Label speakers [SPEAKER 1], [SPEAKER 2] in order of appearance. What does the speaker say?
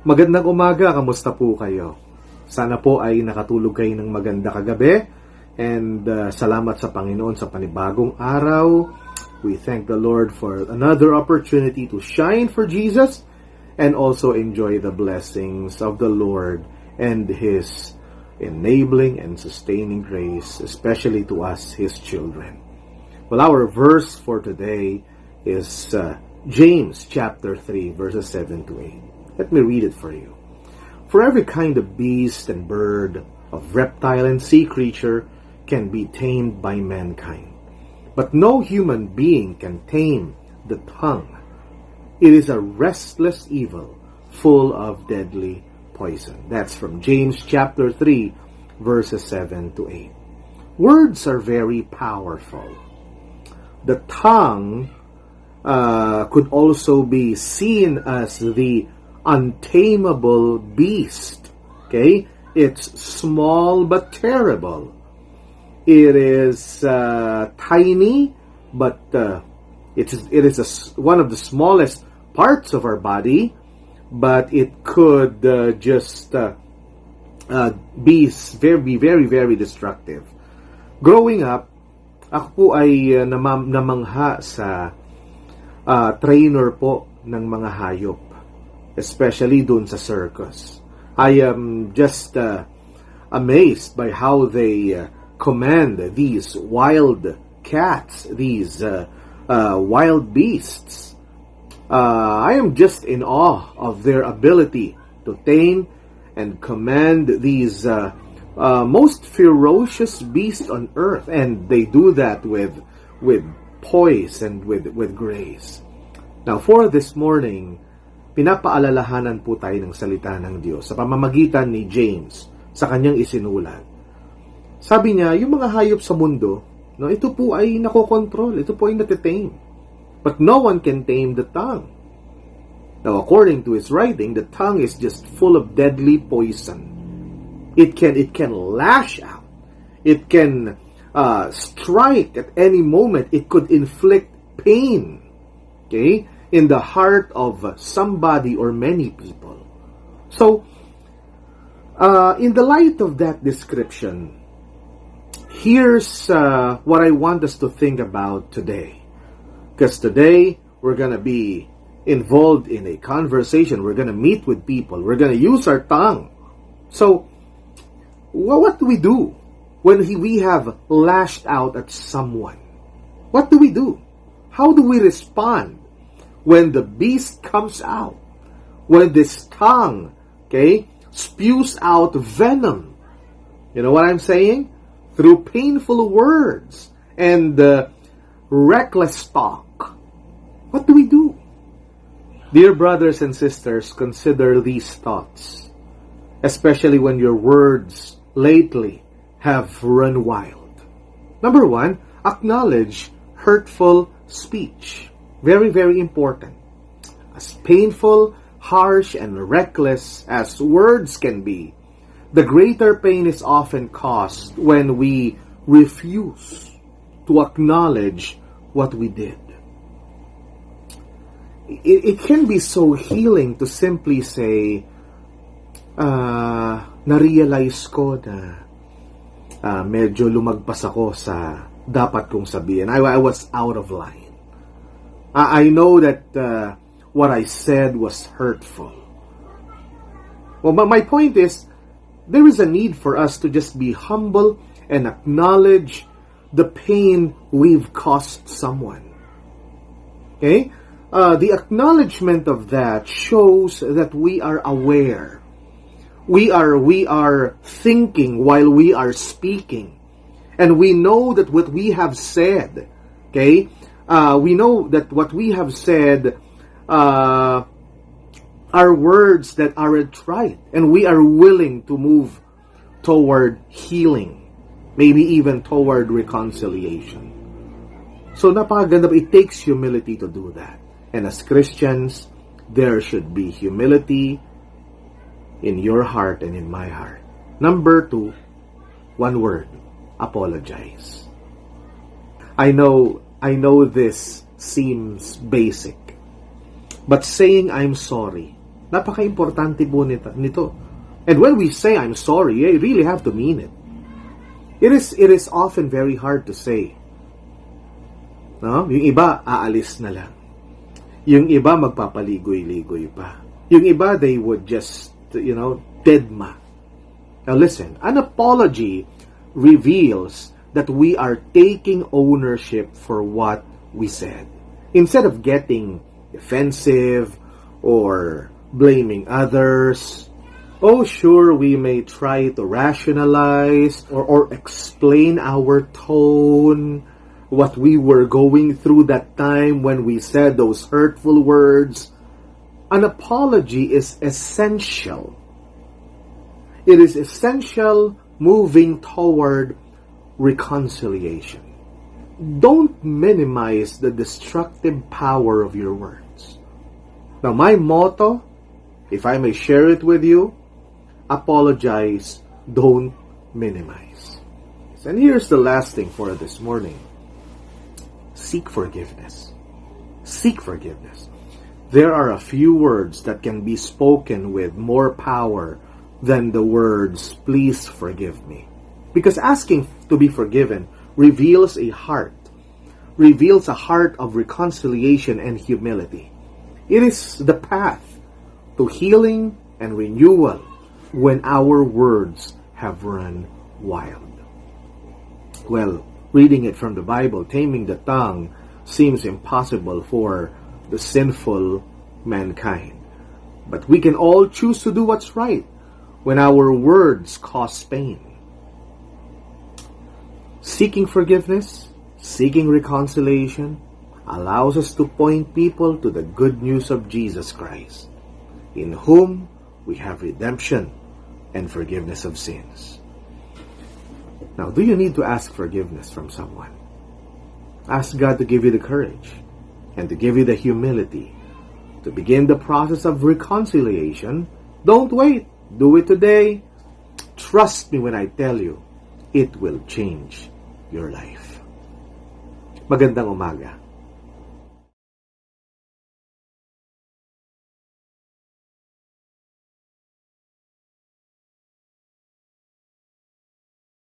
[SPEAKER 1] Magandang umaga, kamusta po kayo? Sana po ay nakatulog kayo ng maganda kagabi. And salamat sa Panginoon sa panibagong araw. We thank the Lord for another opportunity to shine for Jesus and also enjoy the blessings of the Lord and His enabling and sustaining grace, especially to us, His children. Well, our verse for today is James chapter 3, verses 7 to 8. Let me read it for you. For every kind of beast and bird, of reptile and sea creature can be tamed by mankind. But no human being can tame the tongue. It is a restless evil, full of deadly poison. That's from James chapter 3, verses 7 to 8. Words are very powerful. The tongue could also be seen as the untamable beast. Okay? It's small but terrible. It is tiny, but it is one of the smallest parts of our body, but it could just be very, very, very destructive. Growing up, ako po ay namangha sa trainer po ng mga hayop, especially dun sa circus. I am just amazed by how they command these wild cats, these wild beasts. I am just in awe of their ability to tame and command these most ferocious beasts on earth, and they do that with poise and with grace. Now, for this morning, pinapaalalahanan po tayo ng salita ng Diyos sa pamamagitan ni James sa kanyang isinulat. Sabi niya, yung mga hayop sa mundo, no, ito po ay nakokontrol, ito po ay natitame. But no one can tame the tongue. Now, according to his writing, the tongue is just full of deadly poison. It can lash out. It can strike at any moment. It could inflict pain. Okay? In the heart of somebody or many people. So, in the light of that description, here's what I want us to think about today. Because today, we're going to be involved in a conversation. We're going to meet with people. We're going to use our tongue. So, what do we do when we have lashed out at someone? What do we do? How do we respond when the beast comes out, when this tongue, okay, spews out venom? You know what I'm saying? Through painful words and reckless talk. What do we do? Dear brothers and sisters, consider these thoughts, especially when your words lately have run wild. Number one, acknowledge hurtful speech. Very, very important. As painful, harsh, and reckless as words can be, the greater pain is often caused when we refuse to acknowledge what we did. It can be so healing to simply say, na-realize ko na medyo lumagpas ako sa dapat kong sabihin. I was out of line. I know that what I said was hurtful. Well, but my point is, there is a need for us to just be humble and acknowledge the pain we've caused someone. Okay? The acknowledgement of that shows that we are aware. We are thinking while we are speaking. And we know that what we have said, okay, we know that what we have said are words that aren't right. And we are willing to move toward healing. Maybe even toward reconciliation. So napakaganda, it takes humility to do that. And as Christians, there should be humility in your heart and in my heart. Number two, one word, apologize. I know this seems basic, but saying I'm sorry Napaka-importante po nito. And when we say, I'm sorry, I really have to mean it. It is often very hard to say. No? Yung iba, aalis na lang. Yung iba, magpapaligoy-ligoy pa. Yung iba, they would just, deadma. Now listen, an apology reveals that we are taking ownership for what we said. Instead of getting defensive or blaming others, sure, we may try to rationalize or explain our tone, what we were going through that time when we said those hurtful words. An apology is essential. It is essential moving toward reconciliation. Don't minimize the destructive power of your words. Now, my motto, if I may share it with you, apologize, don't minimize. And here's the last thing for this morning. Seek forgiveness. Seek forgiveness. There are a few words that can be spoken with more power than the words, please forgive me. Because asking to be forgiven reveals a heart of reconciliation and humility. It is the path to healing and renewal when our words have run wild. Well, reading it from the Bible, taming the tongue seems impossible for the sinful mankind. But we can all choose to do what's right when our words cause pain. Seeking forgiveness, seeking reconciliation, allows us to point people to the good news of Jesus Christ, in whom we have redemption and forgiveness of sins. Now, do you need to ask forgiveness from someone? Ask God to give you the courage and to give you the humility to begin the process of reconciliation. Don't wait. Do it today. Trust me when I tell you, it will change your life. Magandang umaga.